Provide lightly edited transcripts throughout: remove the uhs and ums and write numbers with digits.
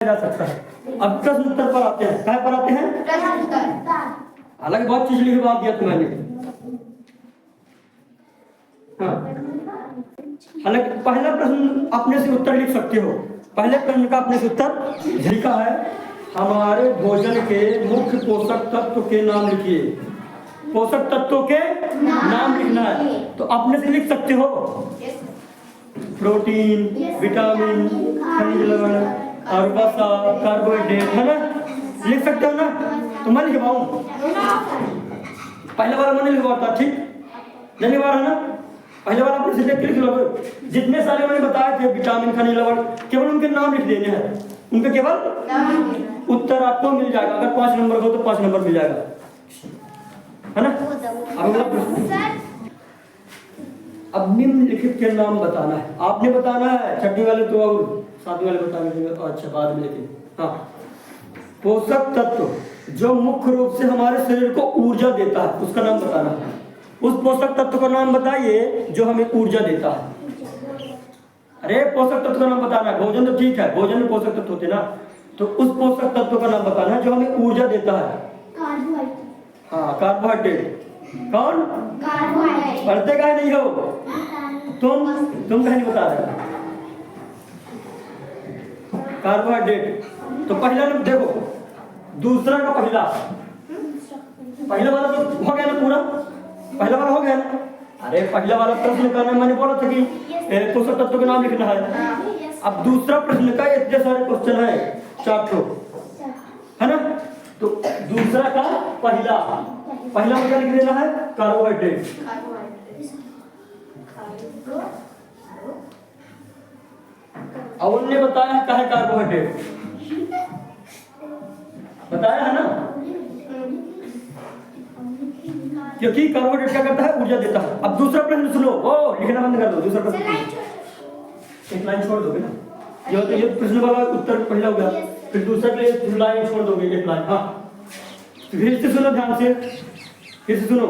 जा सकता है। अब प्रश्न उत्तर पर आते हैं। कहाँ पर आते हैं? प्रश्न उत्तर। हालांकि बहुत चीज लिख बात दिया तुम्हें। हाँ, हालांकि पहला प्रश्न अपने से उत्तर लिख सकते हो। पहले प्रश्न का अपने से उत्तर लिखा है, हमारे भोजन के मुख्य पोषक तत्व के नाम लिखिए। पोषक तत्वों के नाम लिखना है, तो अपने से लिख सकते हो। प्रोटीन, विटामिन, खनिज लवण और वसा, कार्बोहाइड्रेट, है ना? लिख सकते हो ना? तो मैं लिखवाऊं? पहले वाला मैंने लिखवाता, ठीक नहीं लिखवा रहा ना? पहले वाला अपने से लिख लो। जितने सारे मैंने बताए थे विटामिन, खनिज लवण, केवल उनके नाम लिख देने हैं। उनके केवल उत्तर आपको मिल जाएगा। अगर 5 नंबर हो तो 5 नंबर मिल जाएगा, है ना? अगला प्रश्न, अब निम्नलिखित के नाम बताना है। आपने बताना है, छठी वाले तो और सातवीं वाले बता देंगे तो अच्छा बाद में। लेकिन हाँ, पोषक तत्व जो मुख्य रूप से हमारे शरीर को ऊर्जा देता है, उसका नाम बताना है। उस पोषक तत्व का नाम बताइए जो हमें ऊर्जा देता है। अरे पोषक तत्व का नाम बताना है। भोजन तो ठीक है, भोजन में पोषक तत्व होते ना, तो उस पोषक तत्व का नाम बताना है जो हमें ऊर्जा देता है। कार्बोहाइड्रेट। हाँ, कार्बोहाइड्रेट। कौन? कार्बोहाइड्रेट। पढ़ते काहे नहीं हो तुम कहीं नहीं बता रहे। कार्बोहाइड्रेट। तो पहला नंबर देखो, दूसरा का पहला वाला तो हो गया ना पूरा? पहला वाला हो गया ना? अरे पहला वाला प्रश्न का नाम मैंने बोला था कि पोषक तत्व का नाम लिखना है। अब दूसरा प्रश्न का इतने सारे क्वेश्चन है, 4 ठो, है ना? तो दूसरा का पहला क्या लिख देना है? कार्बोहाइड्रेट। अवल ने बताया है क्या है कार्बोहाइड्रेट, बताया है ना? क्योंकि कार्बोहाइड्रेट क्या करता है? ऊर्जा देता है। अब दूसरा प्रश्न सुनो। ओ लिखना बंद कर दो। दूसरा प्रश्न एक लाइन छोड़ दोगे ना? ये प्रश्न वाला उत्तर पहला हो गया, फिर दूसरा के लिए लाइन छोड़ दोगे, एक लाइन। हाँ, फिर से सुनो ध्यान से, फिर से सुनो।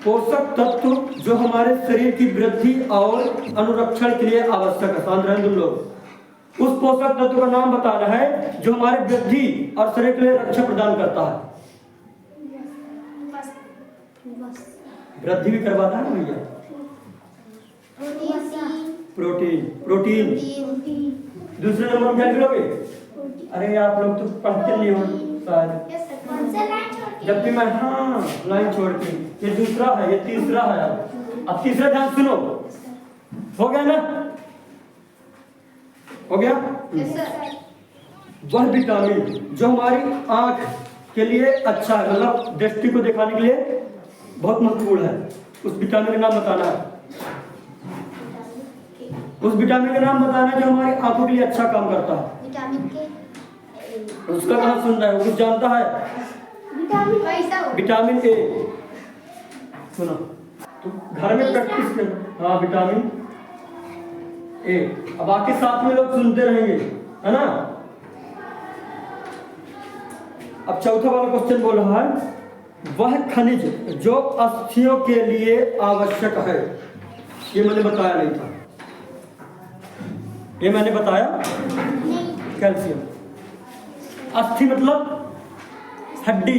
पोषक तत्व जो हमारे शरीर की वृद्धि और अनुरक्षण के लिए आवश्यक है। शांत रहें तुम लोग। उस पोषक तत्व का नाम बताना है जो हमारे वृद्धि और शरीर के लिए रक्षा प्रदान करता है। वृद्धि भी करवाता है ना भैया? प्रोटीन। दूसरे नंबर में क्या लिखोगे? अरे आप लोग तो पढ़ते नहीं हो शायद। जबकि मैं, हाँ, लाइन छोड़ के, ये दूसरा है, ये तीसरा है। अब तीसरा ध्यान सुनो। हो गया ना? हो गया? वह विटामिन जो हमारी आंख के लिए अच्छा है, मतलब दृष्टि को दिखाने के लिए बहुत महत्वपूर्ण है, उस विटामिन का नाम बताना है। उस विटामिन का नाम बताना है जो हमारी आंखों के लिए अच्छा काम करता है। उसका नाम सुन रहा है, वो कुछ जानता है? Vitamin A. सुनो तो घर में प्रैक्टिस कर। हाँ, विटामिन ए। अब बाकी साथ में लोग सुनते रहेंगे, है ना? अब चौथा वाला क्वेश्चन बोल रहा है, वह खनिज जो अस्थियों के लिए आवश्यक है। ये मैंने बताया नहीं था, ये मैंने बताया। कैल्शियम। अस्थि मतलब हड्डी,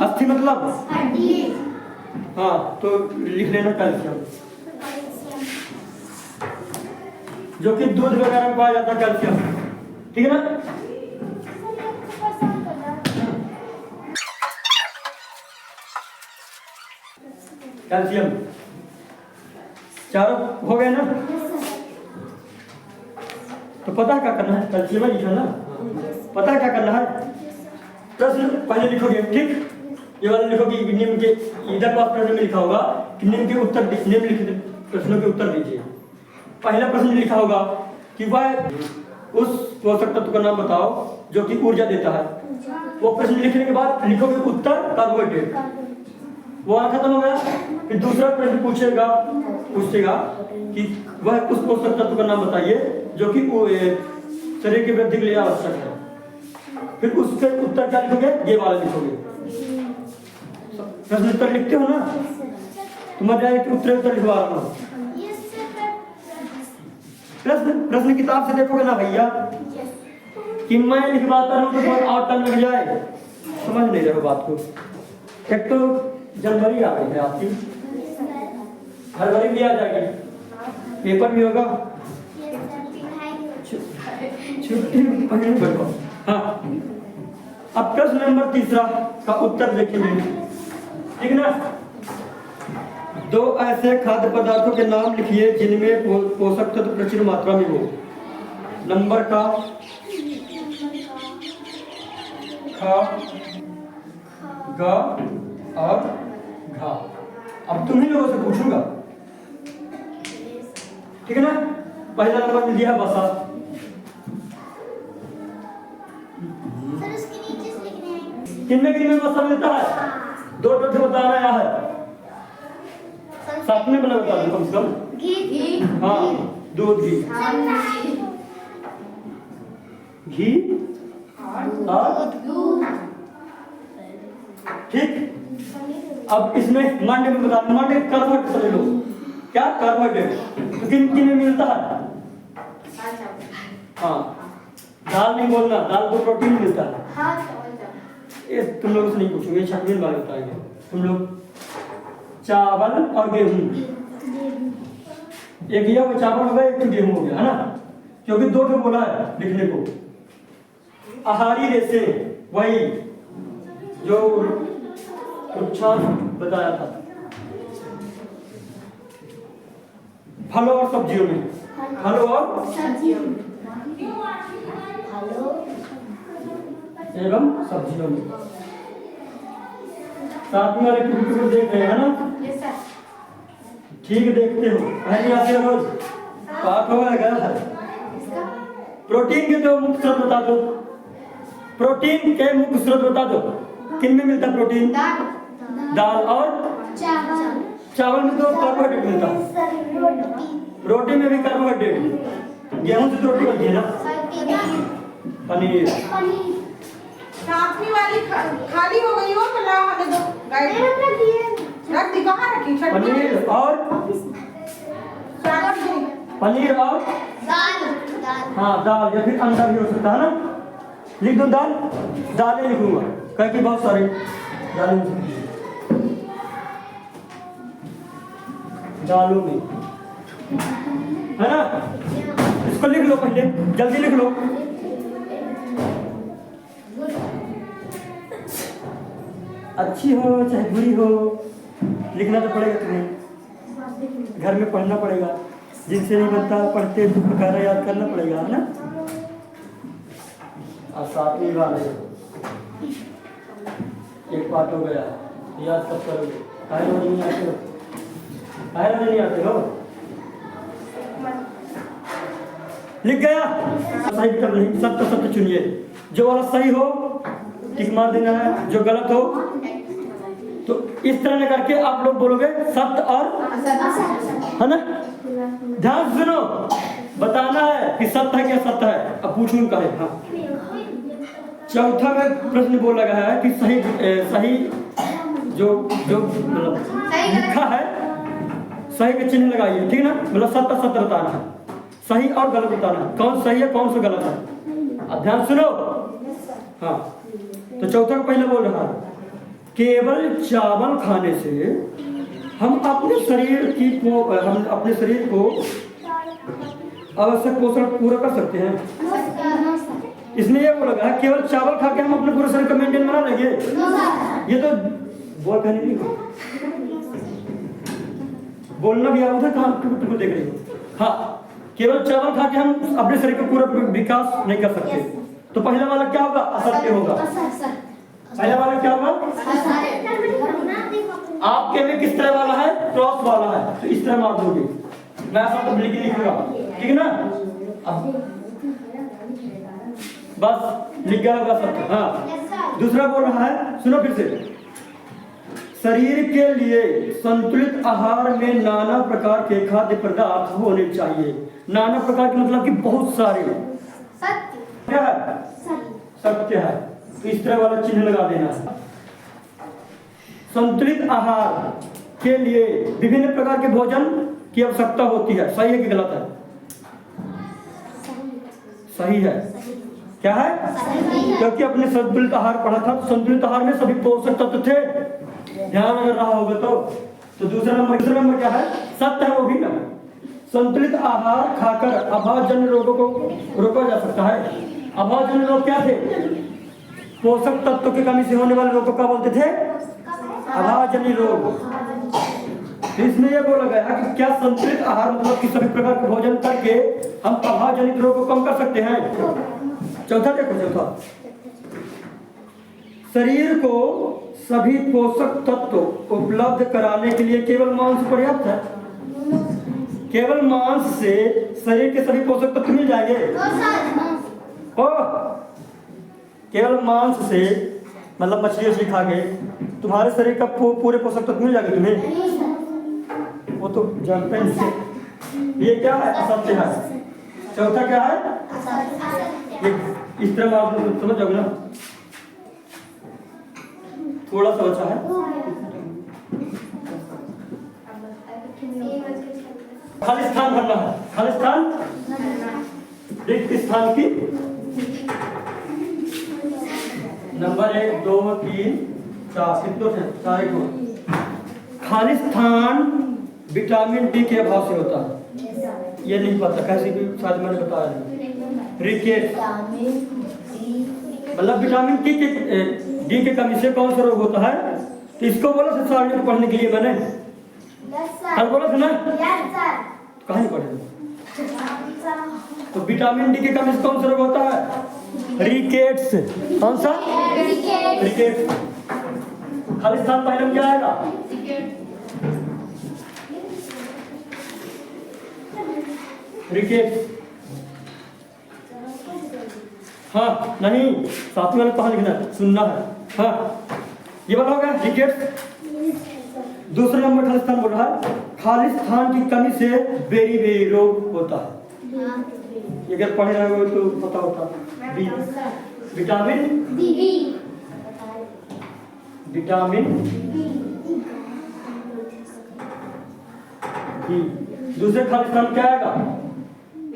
अस्थि मतलब हड्डी। हाँ, तो लिख लेना कैल्शियम, जो कि दूध वगैरह में पाया जाता है कैल्शियम, ठीक है ना? कैल्शियम। चारों हो गए ना? तो पता है क्या करना है? कैल्शियम लिखा ना? पता है क्या करना है? प्रश्न पहले लिखोगे, ठीक? ये वाला लिखोगे निम्न के, इधर पास प्रश्न में लिखा होगा कि निम्न के उत्तर, निम्नलिखित प्रश्नों के उत्तर दीजिए। पहला प्रश्न लिखा होगा कि वह उस पोषक तत्व का नाम बताओ जो कि ऊर्जा देता है। वो प्रश्न लिखने के बाद लिखोगे उत्तर कार्बोहाइड्रेट। वो खत्म हो गया। फिर दूसरा प्रश्न पूछेगा कि वह उस पोषक तत्व का नाम बताइए जो कि शरीर की वृद्धि के लिए आवश्यक है। फिर उसके उत्तर क्या लिखोगे? ये वाला लिखोगे। प्रश्न उत्तर लिखते हो ना? तुम्हारे उत्तर लिखवा रहा हूँ। प्रश्न किताब से देखोगे ना भैया? कि मैं लिखवाता रहूं तो बहुत और टाइम लग जाए, समझ नहीं रहे हो बात को। एक तो जनवरी आ गई है आपकी, फरवरी भी आ जाएगी, पेपर भी होगा, छुट्टी बढ़ो। हाँ, अब प्रश्न नंबर 3 का उत्तर देखेंगे, ठीक ना। दो ऐसे खाद्य पदार्थों के नाम लिखिए जिनमें पोषक तत्व प्रचुर मात्रा में हो। नंबर का ख, ग और घ। अब तुम्हीं लोगों से पूछूंगा, ठीक है ना। पहला नंबर मिल दिया बसा, किनमें बसा मिलता है, 2 टोटे बताना आया है, साथ में बना बता दो कम से कम। घी, हाँ दूध, घी और ठीक। अब इसमें मांडे में बता, मांडे कार्बोहाइड्रेट समझ लो, क्या कार्बोहाइड्रेट तो किन किन में मिलता है। हाँ, दाल नहीं बोलना, दाल को प्रोटीन मिलता है। ये तुम लोगों से नहीं पूछूंगे, छठवीं बार बताएंगे तुम लोग। चावल और गेहूं, एक ये वो चावल हो गया, एक गेहूं हो गया, है ना, क्योंकि 2 ठो बोला है लिखने को। आहारी रेशे वही जो अच्छा बताया था, फलों और सब्जियों में, फलों और एवं सब्जियों में। साथ में वाले को देख रहे हैं ना, ठीक देखते हो, पहले आते हो रोज, पाक हो गया। प्रोटीन के दो मुख्य स्रोत बता दो, प्रोटीन के मुख्य स्रोत बता दो, किन में मिलता प्रोटीन। दाल और चावल में तो कार्बोहाइड्रेट मिलता है, रोटी में भी कार्बोहाइड्रेट, गेहूं से तो रोटी बनती है ना। पनीर सातवीं वाली खाली हो गई हो तो लाओ हमें दो गाइड रख दी, कहाँ रखी। पनीर और पनीर और दाल। हाँ दाल या फिर अंडा भी हो सकता है ना। लिख दो दाल, दालें लिखूंगा कह कि बहुत सारी दालें दालों में, है ना। इसको लिख लो पहले, जल्दी लिख लो। अच्छी हो चाहे बुरी हो, लिखना तो पड़ेगा तुम्हें, घर में पढ़ना पड़ेगा, जिनसे नहीं बनता पढ़ते तो प्रकार याद करना पड़ेगा, है ना। और सातवीं बार एक पाठ हो गया, याद कब करोगे, काहे रोज नहीं आते हो, काहे रोज नहीं आते हो। लिख गया, सही विकल्प नहीं, सत्य सत्य चुनिए, जो वाला सही हो टिक मार देना है, जो गलत हो तो इस तरह करके आप लोग बोलोगे सत्य और, है ना। ध्यान सुनो, बताना है कि सत्य है क्या सत्य है। अब पूछूं का है। हाँ, चौथा में प्रश्न बोला गया है कि सही जो मतलब लिखा है सही का चिन्ह लगाइए, ठीक है ना। मतलब सत्य सत्य बताना है, सही और गलत बताना है, कौन सही है कौन सा गलत है। अब ध्यान सुनो। हाँ, तो चौथा का पहले बोल रहा है, केवल चावल खाने से हम अपने शरीर को आवश्यक पोषण पूरा कर सकते हैं। इसमें ये बोला गया केवल चावल खा के हम अपने पूरे शरीर का मेंटेन बना लेंगे, ये तो बोल कहने नहीं, बोलना भी उधर काम को देख रही हो। हाँ, केवल चावल खा के हम अपने शरीर का पूरा विकास नहीं कर सकते। तो पहला वाला क्या होगा, असत्य होगा। पहला वाला क्या होगा, आपके में किस तरह वाला है, क्रॉस वाला है, तो इस तरह मार दोगे। मैं ऐसा तो लिखूंगा, ठीक है ना। अब बस लिख गया होगा सत्य। हाँ, दूसरा बोल रहा है, सुनो फिर से, शरीर के लिए संतुलित आहार में नाना प्रकार के खाद्य पदार्थ होने चाहिए। नाना प्रकार के मतलब कि बहुत सारे। सत्य क्या है, सत्य है, तो इस तरह वाला चिन्ह लगा देना है। संतुलित आहार के लिए विभिन्न प्रकार के भोजन की आवश्यकता होती है। सही है कि गलत है, सही है। क्या है? क्योंकि अपने संतुलित आहार पढ़ा था, तो संतुलित आहार में सभी पोषक तत्व थे, ध्यान अगर रहा होगा तो दूसरा नंबर क्या है? सत्य है वो भी ना। संतुलित आहार खाकर अभावजन्य रोगों को रोका जा सकता है। अभावजन्य रोग क्या थे? पोषक तत्व की कमी से होने वाले रोग को क्या बोलते थे? अभावजन्य रोग। तो इसमें यह बोला गया कि क्या संतुलित आहार मतलब कि सभी प्रकार के भोजन करके हम अभावजनित रोग को कम कर सकते हैं? चौथा देखो, चौथा, शरीर को सभी पोषक तत्व उपलब्ध कराने के लिए केवल मांस पर्याप्त है। केवल मांस से शरीर के सभी पोषक तत्व मिल जाएंगे? केवल मांस से मतलब मछली उछली खा के तुम्हारे शरीर का पूरे पोषक तत्व मिल जाएंगे तुम्हें? वो तो जानते हैं। ये क्या है? असत्य है। चौथा क्या है? ये इस तरह आप समझ जाओगे ना, थोड़ा सा बचा है। खाली स्थान भरना है। खाली स्थान, रिक्त स्थान की नंबर 1 2 3 4 कितने थे? 4 को खाली स्थान विटामिन डी के अभाव से होता है। ये नहीं पता कैसे भी, शायद मैंने बताया। रिकेट मतलब विटामिन डी के कमी से कौन सा रोग होता है? तो इसको बोला था सारणी को पढ़ने के लिए मैंने, कल बोला था ना, कहाँ नहीं पढ़े? तो विटामिन डी की कमी से कौन सा रोग होता है? रिकेट्स। कौन सा? रिकेट्स। खाली स्थान पहले में क्या आएगा? रिकेट्स। हाँ नहीं, साथी वाले कहाँ लिखना है? सुनना है। हाँ ये बताओगे रिकेट्स। दूसरा नंबर खाली स्थान बोल रहा है, खाली स्थान की कमी से बेरी रोग होता है। ये अगर पढ़े रहे हो तो पता होता। Vitamin B. दूसरे खाली स्थान क्या आएगा?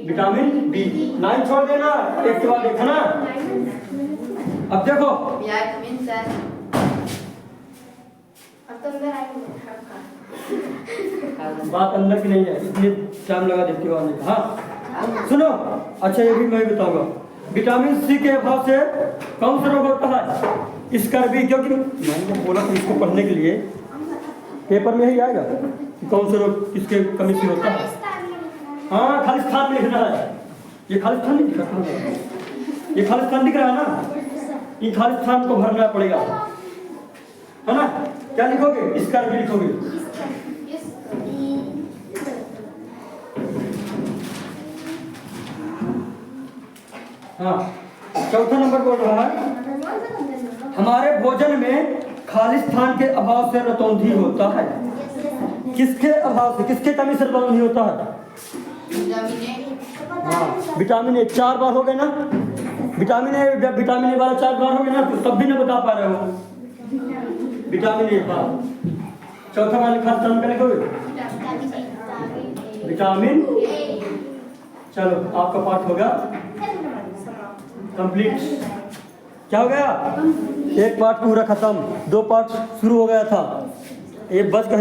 Vitamin B. 9 छोड़ देना, एक के बाद देखा ना। अब देखो बात अंदर की नहीं है, इतने टाइम लगा देती हो आने का। हाँ सुनो, अच्छा ये भी मैं बताऊंगा। विटामिन सी के अभाव से कौन सा रोग होता है? स्कर्वी। क्योंकि मैंने बोला था इसको पढ़ने के लिए, पेपर में ही आएगा कि कौन सा रोग किसके कमी से होता है। हाँ खाली स्थान में लिखना है। ये खाली स्थान नहीं दिख रहा, ये खाली स्थान दिख रहा है ना, ये खाली स्थान को भरना पड़ेगा, है ना। क्या लिखोगे? स्कर्वी लिखोगे। हाँ चौथा नंबर बोल रहा है, हमारे भोजन में खाली स्थान के अभाव से रतौंधी होता है। किसके अभाव से, किसके कमी से रतौंधी होता है? हाँ विटामिन ए। 4 बार हो गए ना विटामिन ए वाला 4 बार हो गए ना, तो तब भी ना बता पा रहे हो विटामिन ए। हाँ चौथा वाले खाली स्थान का लिखोगे विटामिन। चलो आपका पाठ होगा कंप्लीट। क्या हो गया? एक पार्ट पूरा खत्म, 2 पार्ट शुरू हो गया था, एक बच गया।